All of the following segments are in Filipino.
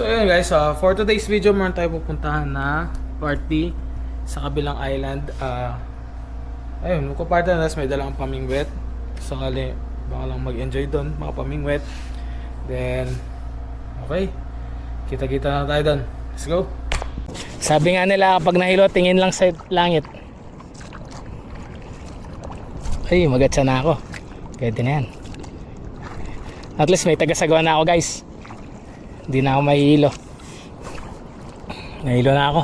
So ayun guys, for today's video meron tayo pupuntahan na party sa kabilang island. Ayun, magpaparty na, may dalang pamingwet. Sakali, baka lang mag-enjoy doon, mga pamingwet. Then, okay, kita-kita na tayo doon. Let's go. Sabi nga nila kapag nahilo, tingin lang sa langit. Ay, magatsa na ako. Pwede na yan. At least may tagasagawa na ako, guys. Hindi na ako mahihilo. Nahilo na ako.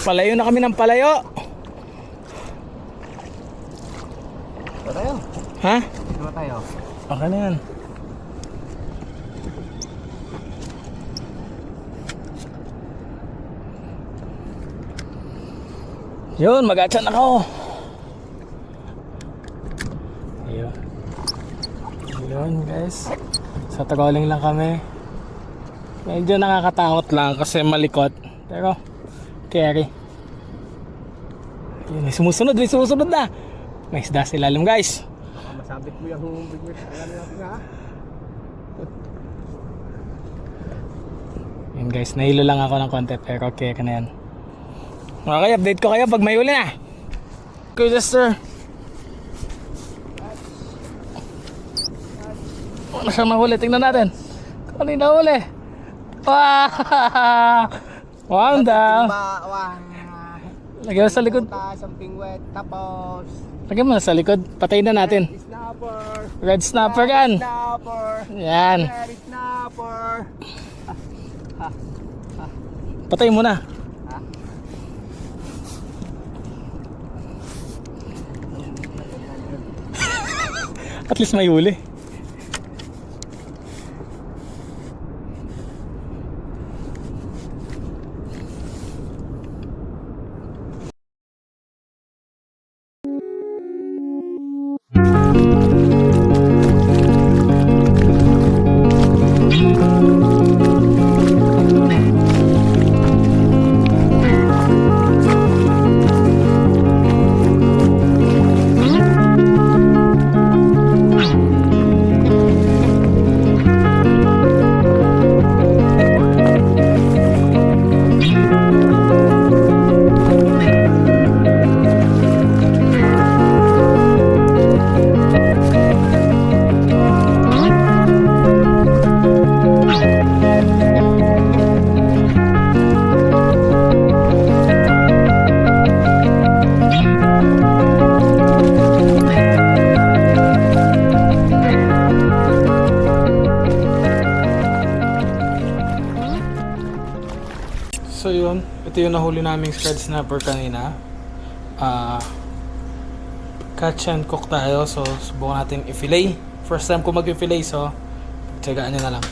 Palayo na kami ng palayo. Ito tayo. Ha? Ito tayo. Okay na yan. Yun, mag-atsan ako. Ayun. Ayun guys. Sa trolling lang kami. Medyo nakakatakot lang kasi malikot. Pero, carry. Ayun, may sumusunod na. May isda sa ilalim guys. Masabit mo yung bigwit. Yun guys, nahilo lang ako ng konti pero okay ka na yan. Okay, update ko kayo pag may uli na. Okay, Jester. Ano siya mahuli? Tingnan natin. Ano yung nahuli? Wow! Wow, daw. Lagyan mo sa likod. Isang pingwet. Tapos Lagyan mo sa likod. Patayin na natin. snapper. Red snapper yan. Snapper. Yan. Red snapper. Patayin mo na. At least may huli. So yun, ito yung nahuli naming red snapper kanina. Catch and cook tayo, so subukan natin i-fillet. First time ko mag-fillet, so tsagaan nyo na lang.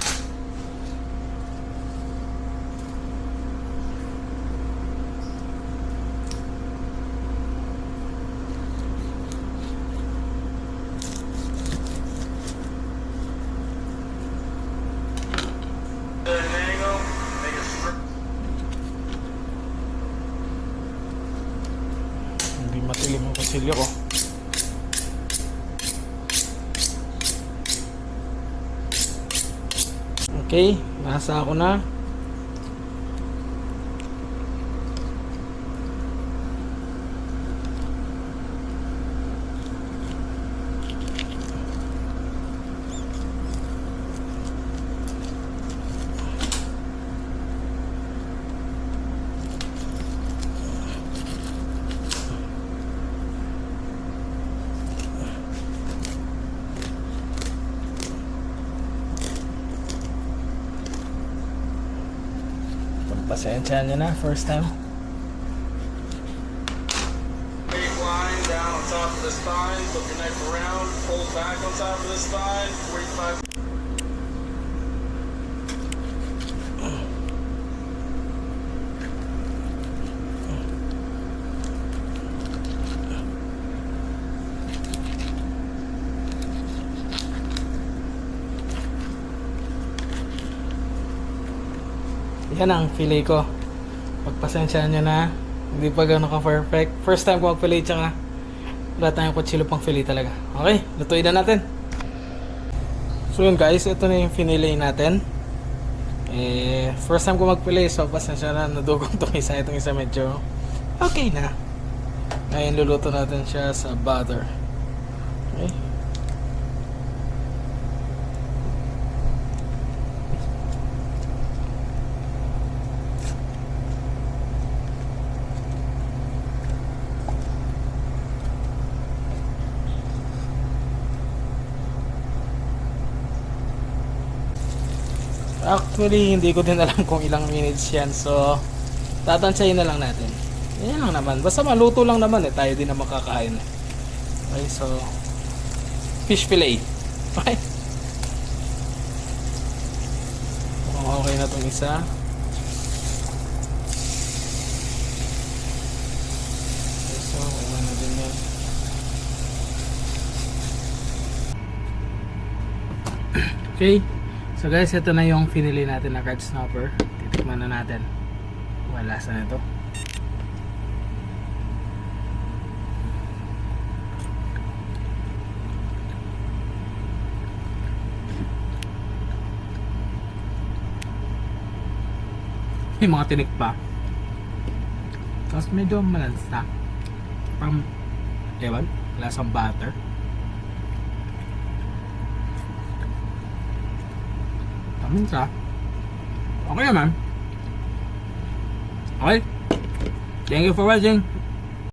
Hindi matilim ang pasilyo ko. Okay, nasa ako na. Pasensya nyo na, first time. Big line down on top of the spine, flip your knife around, pull back on top of the spine, 45. Yan ang fillet ko. Pagpasensyaan nyo na, hindi pa gano'n ka-perfect. First time ko mag-fillet, tsaka wala tayong kutsilo pang fillet talaga. Okay, lutuin na natin. So yun guys, ito na yung finilay natin. First time ko mag-fillet, so pasensya na, nadugong itong isa medyo okay na. Ngayon luluto natin siya sa butter. Okay. Actually, hindi ko din alam kung ilang minutes yan. So, tatansyahin na lang natin. Yan lang naman. Basta maluto lang naman eh. Tayo din na makakain. Okay, so fish fillet. Okay. Okay na itong isa. Okay, so, kuha na din yan. Okay. So guys, ito na yung finili natin na card snapper. Titikman na natin. Wala sa nito. May mga tinik pa. Tapos medyo malansa. Parang, ewan, lasang butter. Minsa. Okay naman. Okay. Thank you for watching.